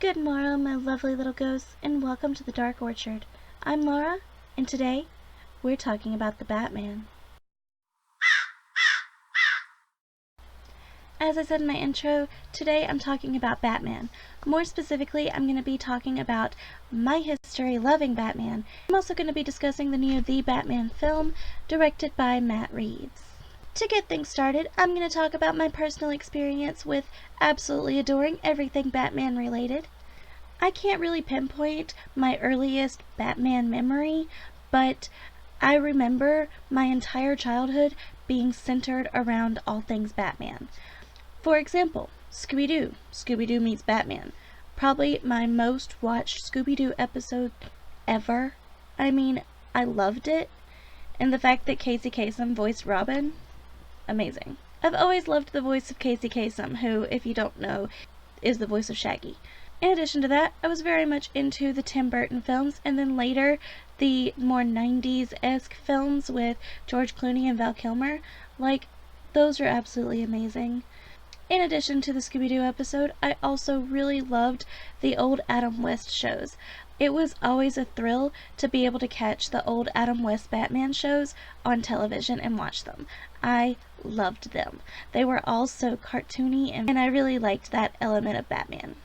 Good morrow, my lovely little ghosts, and welcome to the Dark Orchard. I'm Laura, and today we're talking about the Batman. As I said in my intro, today I'm talking about Batman. More specifically, I'm going to be talking about my history loving Batman. I'm also going to be discussing the new The Batman film, directed by Matt Reeves. To get things started, I'm going to talk about my personal experience with absolutely adoring everything Batman related. I can't really pinpoint my earliest Batman memory, but I remember my entire childhood being centered around all things Batman. For example, Scooby-Doo. Scooby-Doo meets Batman. Probably my most watched Scooby-Doo episode ever. I mean, I loved it. And the fact that Casey Kasem voiced Robin, amazing. I've always loved the voice of Casey Kasem, who, if you don't know, is the voice of Shaggy. In addition to that, I was very much into the Tim Burton films, and then later, the more 90s-esque films with George Clooney and Val Kilmer. Those are absolutely amazing. In addition to the Scooby-Doo episode, I also really loved the old Adam West shows. It was always a thrill to be able to catch the old Adam West Batman shows on television and watch them. I loved them. They were all so cartoony, and I really liked that element of Batman.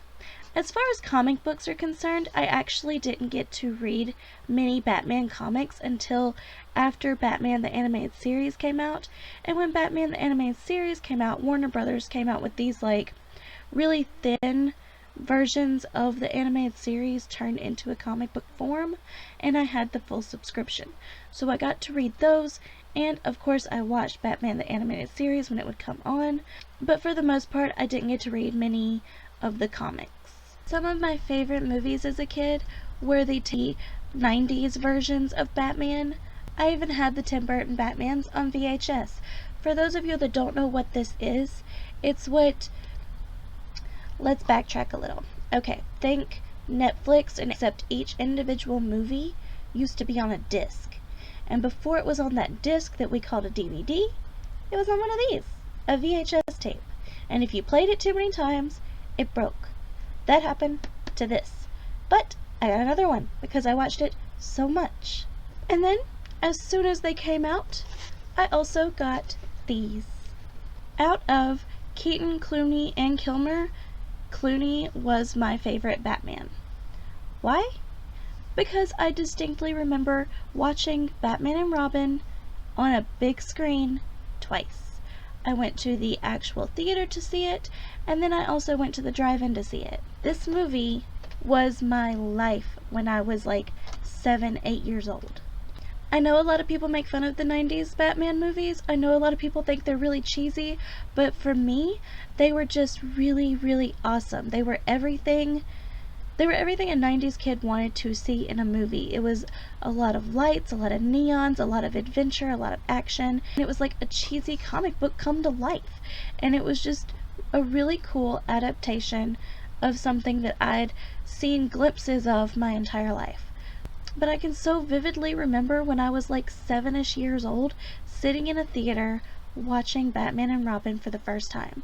As far as comic books are concerned, I actually didn't get to read many Batman comics until after Batman the Animated Series came out. And when Batman the Animated Series came out, Warner Brothers came out with these really thin versions of the animated series turned into a comic book form, and I had the full subscription. So I got to read those, and of course I watched Batman the Animated Series when it would come on, but for the most part I didn't get to read many of the comics. Some of my favorite movies as a kid were the 90s versions of Batman. I even had the Tim Burton Batmans on VHS. For those of you that don't know what this is, it's what... Let's backtrack a little. Okay, think Netflix, and except each individual movie used to be on a disc. And before it was on that disc that we called a DVD, it was on one of these, a VHS tape. And if you played it too many times, it broke. That happened to this. But I got another one because I watched it so much. And then, as soon as they came out, I also got these. Out of Keaton, Clooney, and Kilmer, Clooney was my favorite Batman. Why? Because I distinctly remember watching Batman and Robin on a big screen twice. I went to the actual theater to see it, and then I also went to the drive-in to see it. This movie was my life when I was 7, 8 years old. I know a lot of people make fun of the 90s Batman movies. I know a lot of people think they're really cheesy, but for me, they were just really, really awesome. They were everything a 90s kid wanted to see in a movie. It was a lot of lights, a lot of neons, a lot of adventure, a lot of action. And it was like a cheesy comic book come to life. And it was just a really cool adaptation of something that I'd seen glimpses of my entire life. But I can so vividly remember when I was 7-ish years old, sitting in a theater watching Batman and Robin for the first time.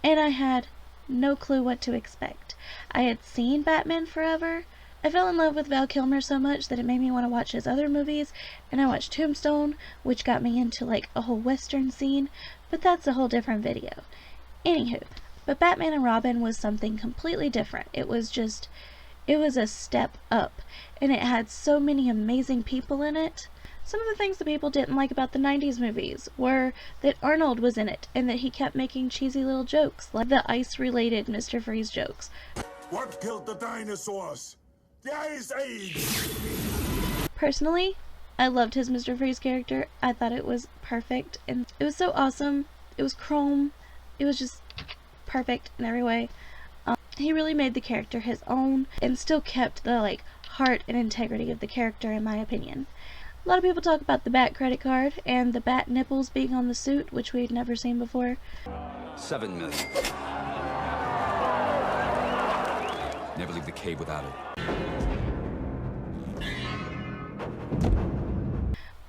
And I had no clue what to expect. I had seen Batman Forever. I fell in love with Val Kilmer so much that it made me want to watch his other movies, and I watched Tombstone, which got me into a whole western scene, but that's a whole different video. Anywho, but Batman and Robin was something completely different. It was a step up, and it had so many amazing people in it. Some of the things that people didn't like about the 90s movies were that Arnold was in it, and that he kept making cheesy little jokes, like the ice-related Mr. Freeze jokes. What killed the dinosaurs? The Ice Age! Personally, I loved his Mr. Freeze character. I thought it was perfect, and it was so awesome. It was chrome. It was just perfect in every way. He really made the character his own, and still kept the heart and integrity of the character, in my opinion. A lot of people talk about the Bat credit card and the Bat nipples being on the suit, which we'd never seen before. 7 million. Never leave the cave without it.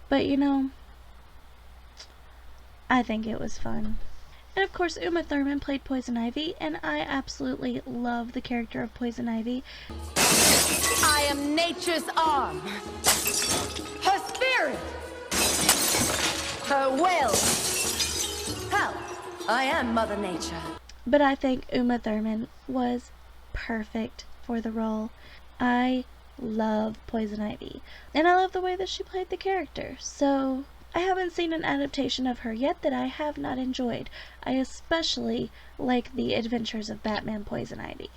But I think it was fun. And of course, Uma Thurman played Poison Ivy, and I absolutely love the character of Poison Ivy. I am nature's arm, her spirit, her will. Hell, I am Mother Nature. But I think Uma Thurman was perfect for the role. I love Poison Ivy, and I love the way that she played the character. So I haven't seen an adaptation of her yet that I have not enjoyed. I especially like The Adventures of Batman Poison Ivy.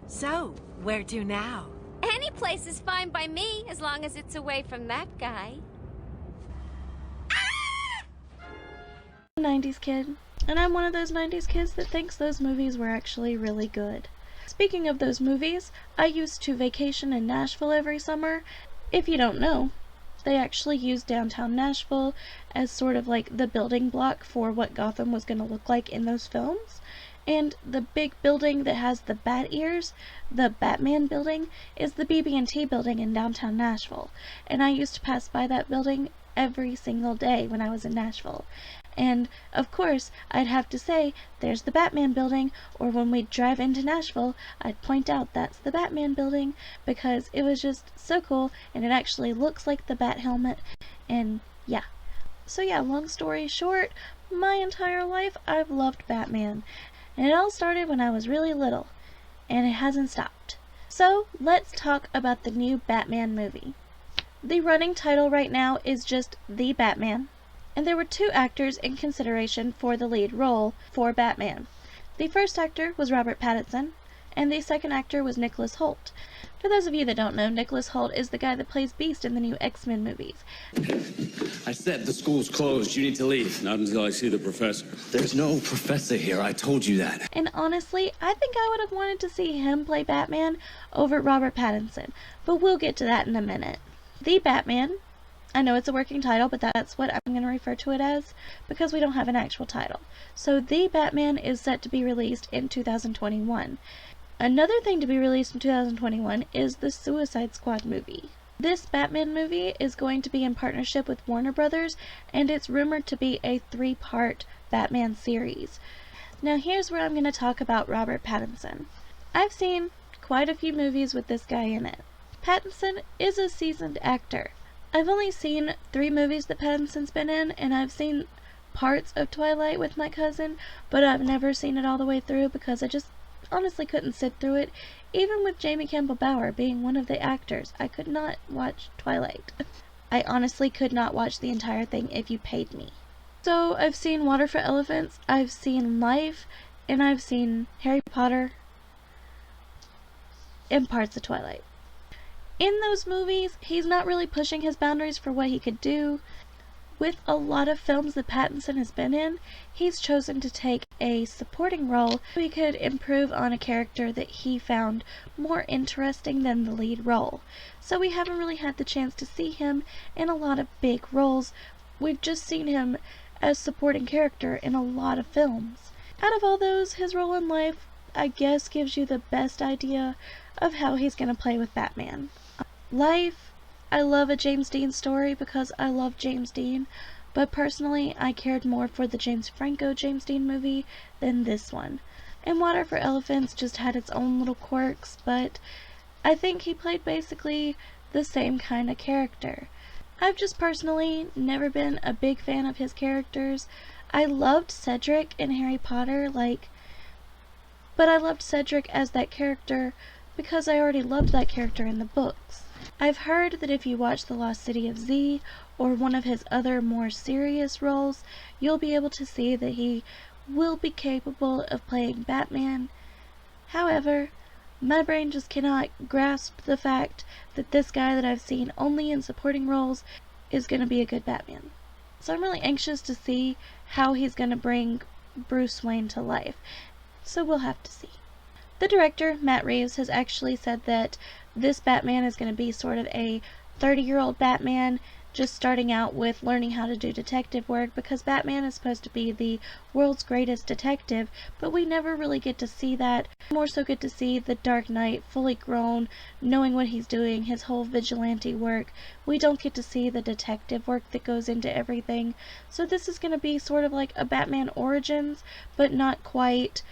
So, where to now? Any place is fine by me, as long as it's away from that guy. 90s kid, and I'm one of those 90s kids that thinks those movies were actually really good. Speaking of those movies, I used to vacation in Nashville every summer. If you don't know, they actually used downtown Nashville as sort of like the building block for what Gotham was going to look like in those films. And the big building that has the bat ears, the Batman building, is the BB&T building in downtown Nashville. And I used to pass by that building every single day when I was in Nashville. And, of course, I'd have to say, there's the Batman building, or when we'd drive into Nashville, I'd point out that's the Batman building, because it was just so cool, and it actually looks like the Bat helmet, and yeah. So yeah, long story short, my entire life I've loved Batman, and it all started when I was really little, and it hasn't stopped. So, let's talk about the new Batman movie. The running title right now is just The Batman, and there were 2 actors in consideration for the lead role for Batman. The first actor was Robert Pattinson, and the second actor was Nicholas Hoult. For those of you that don't know, Nicholas Hoult is the guy that plays Beast in the new X-Men movies. I said the school's closed. You need to leave. Not until I see the professor. There's no professor here. I told you that. And honestly, I think I would have wanted to see him play Batman over Robert Pattinson, but we'll get to that in a minute. The Batman, I know it's a working title, but that's what I'm going to refer to it as, because we don't have an actual title. So The Batman is set to be released in 2021. Another thing to be released in 2021 is the Suicide Squad movie. This Batman movie is going to be in partnership with Warner Brothers, and it's rumored to be a 3-part Batman series. Now here's where I'm going to talk about Robert Pattinson. I've seen quite a few movies with this guy in it. Pattinson is a seasoned actor. I've only seen 3 movies that Pattinson's been in, and I've seen parts of Twilight with my cousin, but I've never seen it all the way through because I just honestly couldn't sit through it. Even with Jamie Campbell Bower being one of the actors, I could not watch Twilight. I honestly could not watch the entire thing if you paid me. So I've seen Water for Elephants, I've seen Life, and I've seen Harry Potter, and parts of Twilight. In those movies, he's not really pushing his boundaries for what he could do. With a lot of films that Pattinson has been in, he's chosen to take a supporting role so he could improve on a character that he found more interesting than the lead role. So we haven't really had the chance to see him in a lot of big roles. We've just seen him as supporting character in a lot of films. Out of all those, his role in Life, I guess, gives you the best idea of how he's going to play with Batman. Life, I love a James Dean story because I love James Dean, but personally I cared more for the James Franco James Dean movie than this one. And Water for Elephants just had its own little quirks, but I think he played basically the same kind of character. I've just personally never been a big fan of his characters. I loved Cedric in Harry Potter, but I loved Cedric as that character because I already loved that character in the books. I've heard that if you watch The Lost City of Z or one of his other more serious roles, you'll be able to see that he will be capable of playing Batman. However, my brain just cannot grasp the fact that this guy that I've seen only in supporting roles is going to be a good Batman. So I'm really anxious to see how he's going to bring Bruce Wayne to life. So we'll have to see. The director, Matt Reeves, has actually said that this Batman is going to be sort of a 30-year-old Batman just starting out with learning how to do detective work, because Batman is supposed to be the world's greatest detective, but we never really get to see that. We more so get to see the Dark Knight fully grown, knowing what he's doing, his whole vigilante work. We don't get to see the detective work that goes into everything. So this is going to be sort of like a Batman Origins, but not quite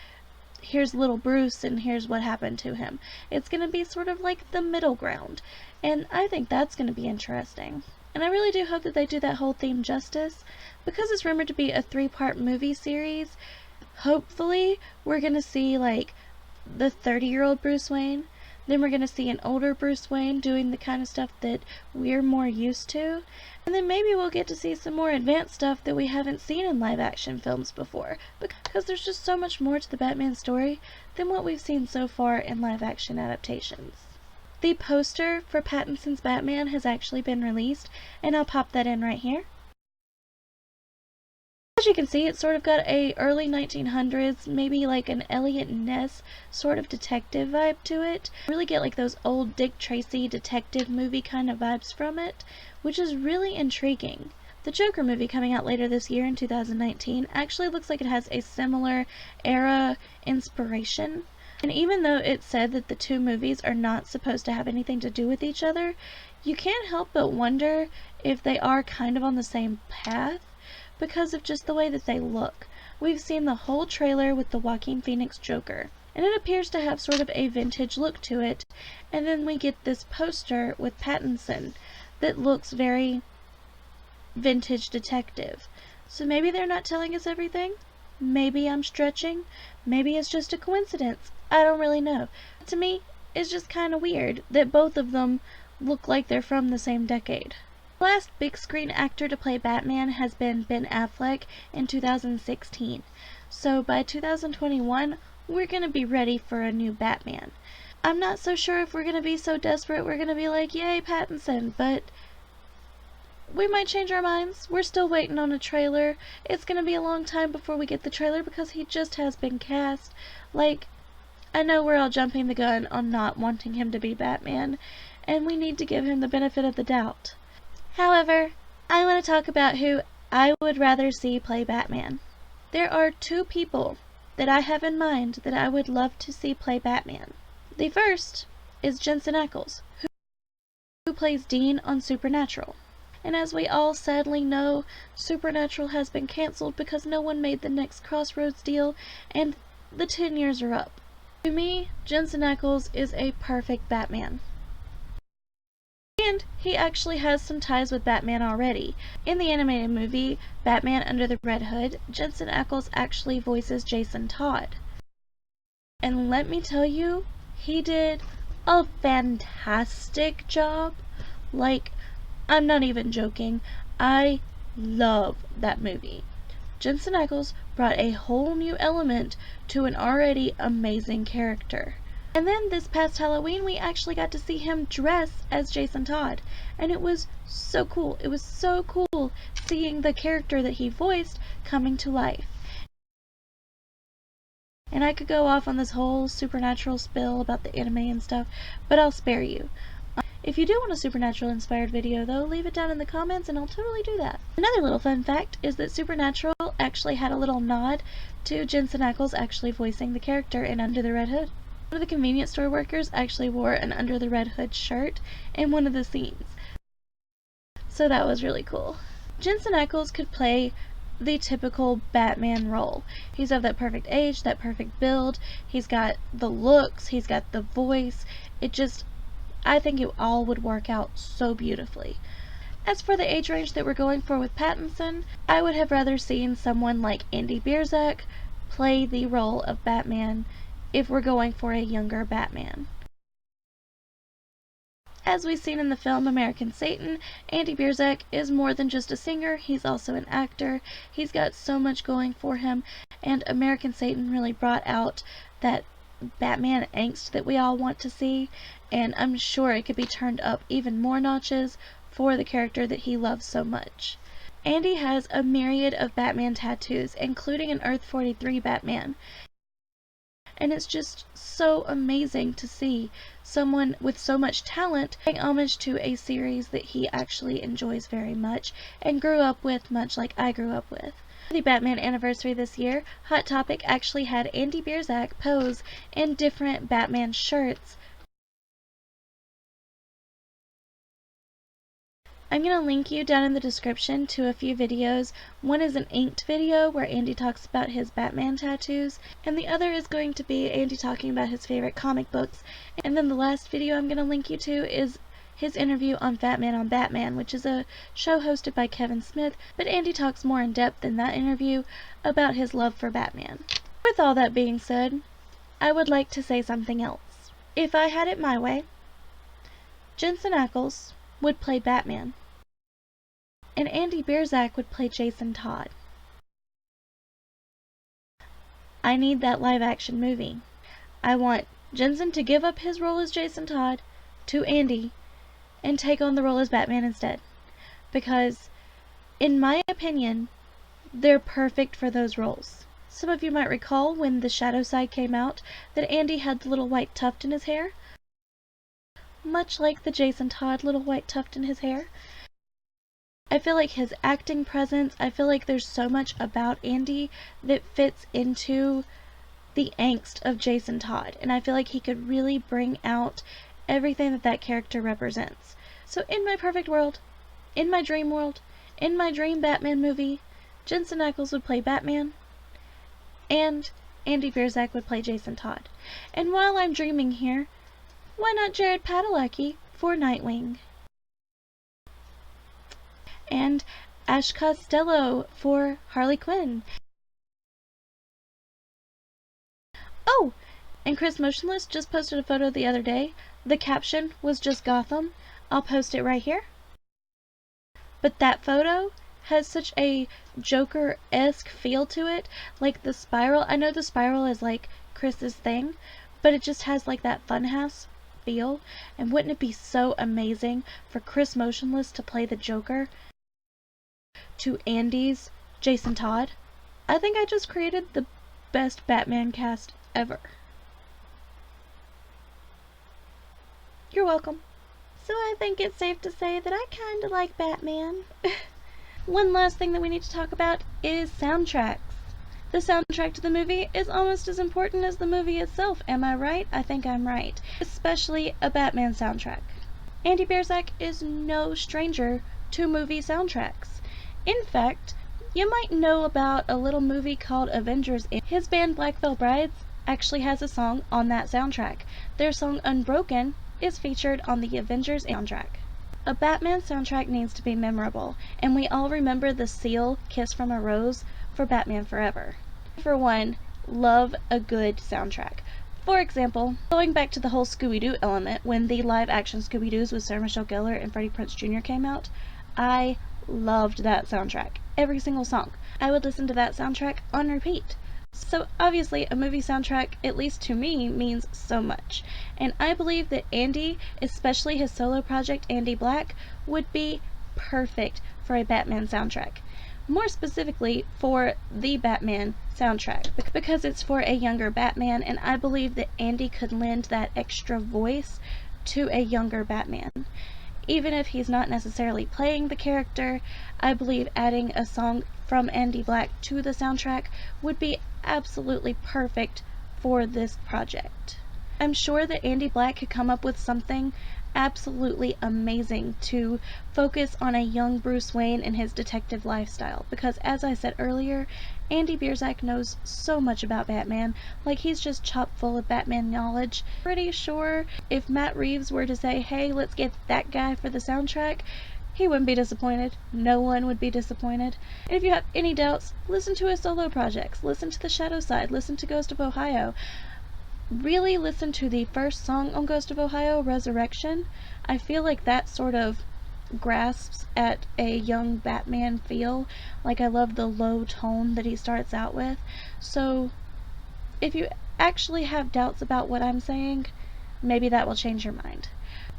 here's little Bruce and here's what happened to him. It's going to be sort of like the middle ground, and I think that's going to be interesting. And I really do hope that they do that whole theme justice, because it's rumored to be a 3-part movie series. Hopefully we're going to see like the 30-year-old Bruce Wayne, then we're going to see an older Bruce Wayne doing the kind of stuff that we're more used to, and then maybe we'll get to see some more advanced stuff that we haven't seen in live action films before, because there's just so much more to the Batman story than what we've seen so far in live action adaptations. The poster for Pattinson's Batman has actually been released, and I'll pop that in right here. As you can see, it's sort of got a early 1900s, maybe like an Elliot Ness sort of detective vibe to it. I really get like those old Dick Tracy detective movie kind of vibes from it, which is really intriguing. The Joker movie coming out later this year in 2019 actually looks like it has a similar era inspiration. And even though it's said that the two movies are not supposed to have anything to do with each other, you can't help but wonder if they are kind of on the same path, because of just the way that they look. We've seen the whole trailer with the Joaquin Phoenix Joker, and it appears to have sort of a vintage look to it, and then we get this poster with Pattinson that looks very vintage detective. So maybe they're not telling us everything? Maybe I'm stretching? Maybe it's just a coincidence? I don't really know. To me, it's just kind of weird that both of them look like they're from the same decade. The last big screen actor to play Batman has been Ben Affleck in 2016. So by 2021, we're going to be ready for a new Batman. I'm not so sure if we're going to be so desperate we're going to be like, yay, Pattinson, but we might change our minds. We're still waiting on a trailer. It's going to be a long time before we get the trailer because he just has been cast. Like, I know we're all jumping the gun on not wanting him to be Batman, and we need to give him the benefit of the doubt. However, I want to talk about who I would rather see play Batman. There are two people that I have in mind that I would love to see play Batman. The first is Jensen Ackles, who plays Dean on Supernatural. And as we all sadly know, Supernatural has been cancelled because no one made the next Crossroads deal, and the 10 years are up. To me, Jensen Ackles is a perfect Batman. And he actually has some ties with Batman already. In the animated movie, Batman Under the Red Hood, Jensen Ackles actually voices Jason Todd. And let me tell you, he did a fantastic job. Like, I'm not even joking. I love that movie. Jensen Ackles brought a whole new element to an already amazing character. And then this past Halloween, we actually got to see him dress as Jason Todd. And it was so cool. It was so cool seeing the character that he voiced coming to life. And I could go off on this whole Supernatural spill about the anime and stuff, but I'll spare you. If you do want a Supernatural inspired video though, leave it down in the comments and I'll totally do that. Another little fun fact is that Supernatural actually had a little nod to Jensen Ackles actually voicing the character in Under the Red Hood. One of the convenience store workers actually wore an Under the Red Hood shirt in one of the scenes. So that was really cool. Jensen Ackles could play the typical Batman role. He's of that perfect age, that perfect build, he's got the looks, he's got the voice. I think it all would work out so beautifully. As for the age range that we're going for with Pattinson, I would have rather seen someone like Andy Biersack play the role of Batman if we're going for a younger Batman. As we've seen in the film American Satan, Andy Biersack is more than just a singer, he's also an actor. He's got so much going for him, and American Satan really brought out that Batman angst that we all want to see, and I'm sure it could be turned up even more notches for the character that he loves so much. Andy has a myriad of Batman tattoos, including an Earth 43 Batman. And it's just so amazing to see someone with so much talent paying homage to a series that he actually enjoys very much and grew up with, much like I grew up with. For the Batman anniversary this year, Hot Topic actually had Andy Biersack pose in different Batman shirts. I'm going to link you down in the description to a few videos. One is an inked video where Andy talks about his Batman tattoos, and the other is going to be Andy talking about his favorite comic books. And then the last video I'm going to link you to is his interview on Fatman on Batman, which is a show hosted by Kevin Smith, but Andy talks more in depth in that interview about his love for Batman. With all that being said, I would like to say something else. If I had it my way, Jensen Ackles would play Batman, and Andy Biersack would play Jason Todd. I need that live-action movie. I want Jensen to give up his role as Jason Todd to Andy and take on the role as Batman instead. Because, in my opinion, they're perfect for those roles. Some of you might recall when The Shadow Side came out that Andy had the little white tuft in his hair, much like the Jason Todd little white tuft in his hair. I feel like his acting presence, I feel like there's so much about Andy that fits into the angst of Jason Todd, and I feel like he could really bring out everything that that character represents. So in my perfect world, in my dream world, in my dream Batman movie, Jensen Ackles would play Batman, and Andy Biersack would play Jason Todd. And while I'm dreaming here, why not Jared Padalecki for Nightwing? And Ash Costello for Harley Quinn. Oh, and Chris Motionless just posted a photo the other day. The caption was just Gotham. I'll post it right here. But that photo has such a Joker-esque feel to it. Like the spiral. I know the spiral is like Chris's thing, but it just has like that funhouse feel. And wouldn't it be so amazing for Chris Motionless to play the Joker to Andy's Jason Todd? I think I just created the best Batman cast ever. You're welcome. So I think it's safe to say that I kinda like Batman. One last thing that we need to talk about is soundtracks. The soundtrack to the movie is almost as important as the movie itself, am I right? I think I'm right. Especially a Batman soundtrack. Andy Biersack is no stranger to movie soundtracks. In fact, you might know about a little movie called Avengers. His band Black Veil Brides actually has a song on that soundtrack. Their song Unbroken is featured on the Avengers soundtrack. A Batman soundtrack needs to be memorable, and we all remember the Seal Kiss from a Rose for Batman Forever. For one, love a good soundtrack. For example, going back to the whole Scooby-Doo element, when the live-action Scooby-Doos with Sarah Michelle Gellar and Freddie Prinze Jr. came out, I loved that soundtrack. Every single song. I would listen to that soundtrack on repeat. So obviously a movie soundtrack, at least to me, means so much. And I believe that Andy, especially his solo project Andy Black, would be perfect for a Batman soundtrack. More specifically for the Batman soundtrack, because it's for a younger Batman, and I believe that Andy could lend that extra voice to a younger Batman. Even if he's not necessarily playing the character, I believe adding a song from Andy Black to the soundtrack would be absolutely perfect for this project. I'm sure that Andy Black could come up with something absolutely amazing to focus on a young Bruce Wayne and his detective lifestyle, because as I said earlier, Andy Biersack knows so much about Batman, like he's just chock full of Batman knowledge. Pretty sure if Matt Reeves were to say, hey, let's get that guy for the soundtrack, he wouldn't be disappointed. No one would be disappointed. And if you have any doubts, listen to his solo projects, listen to The Shadow Side, listen to Ghost of Ohio. Really listen to the first song on Ghost of Ohio, Resurrection. I feel like that sort of grasps at a young Batman feel. Like, I love the low tone that he starts out with. So if you actually have doubts about what I'm saying, maybe that will change your mind.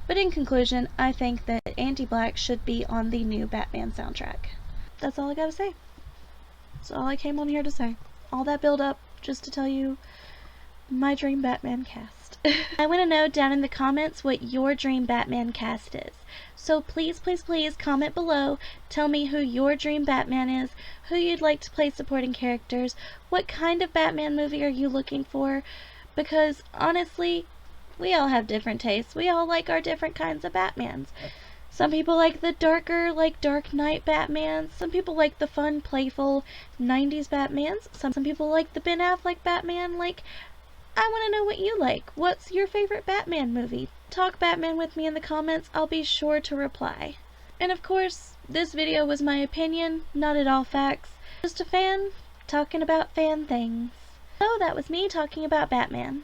But in conclusion, I think that Andy Black should be on the new Batman soundtrack. That's all I gotta say. That's all I came on here to say. All that build up just to tell you my dream Batman cast. I want to know down in the comments what your dream Batman cast is. So please, please, please comment below. Tell me who your dream Batman is, who you'd like to play supporting characters, what kind of Batman movie are you looking for, because honestly, we all have different tastes. We all like our different kinds of Batmans. Some people like the darker, like Dark Knight Batmans. Some people like the fun, playful 90s Batmans. Some people like the Ben Affleck Batman. Like, I want to know what you like. What's your favorite Batman movie? Talk Batman with me in the comments. I'll be sure to reply. And of course, this video was my opinion, not at all facts. Just a fan talking about fan things. So that was me talking about Batman.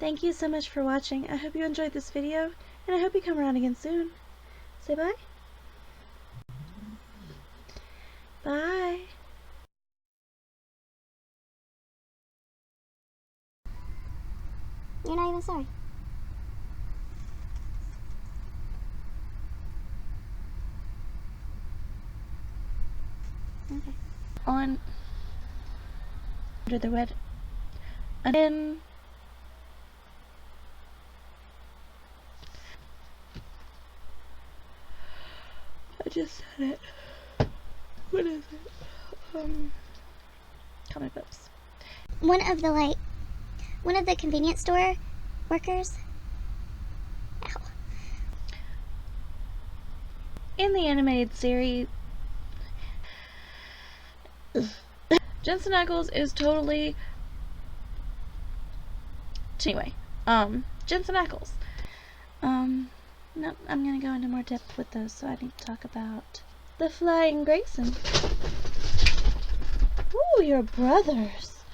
Thank you so much for watching. I hope you enjoyed this video, and I hope you come around again soon. Say bye. Bye. You're not even sorry. Okay. On under the red, and then I just said it. What is it? Comic books. One of the convenience store workers. Ow. In the animated series, Jensen Ackles is totally. Anyway, Jensen Ackles. No, I'm gonna go into more depth with those, so I need to talk about the Flying Grayson. Ooh, your brothers.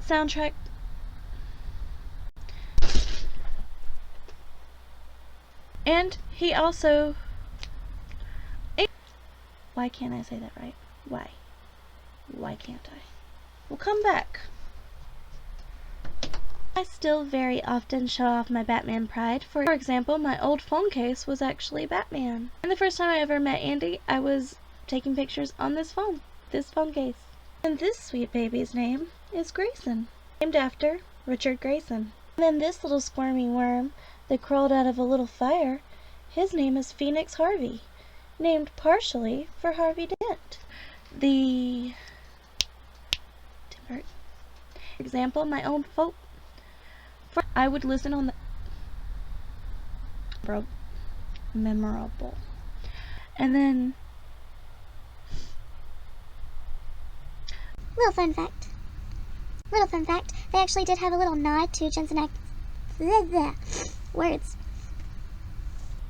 Soundtrack. And he also. Why can't I say that right? Why? Why can't I? We'll come back. I still very often show off my Batman pride. For example, my old phone case was actually Batman. And the first time I ever met Andy, I was taking pictures on this phone case. And this sweet baby's name is Grayson, named after Richard Grayson. And then this little squirmy worm that crawled out of a little fire, his name is Phoenix Harvey, named partially for Harvey Dent. The Tim Burton. For example, my own folk. I would listen on the memorable. And then Little fun fact, they actually did have a little nod to Jensen Ackles. Words.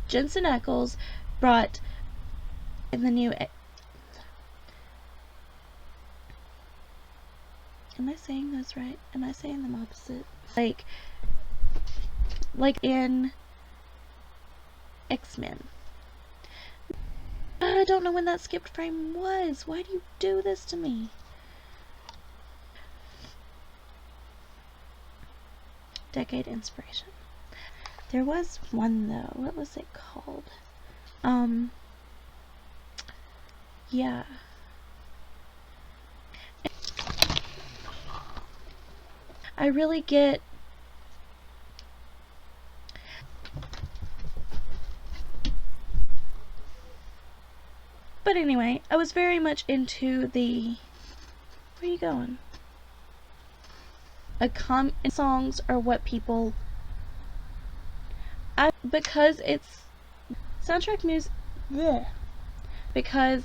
Jensen Ackles brought in the new. Am I saying those right? Am I saying them opposite? Like in X-Men. I don't know when that skipped frame was. Why do you do this to me? Decade inspiration. There was one though. What was it called? Yeah. I really get but anyway, I was very much into the where are you going? Songs are what people because it's soundtrack music because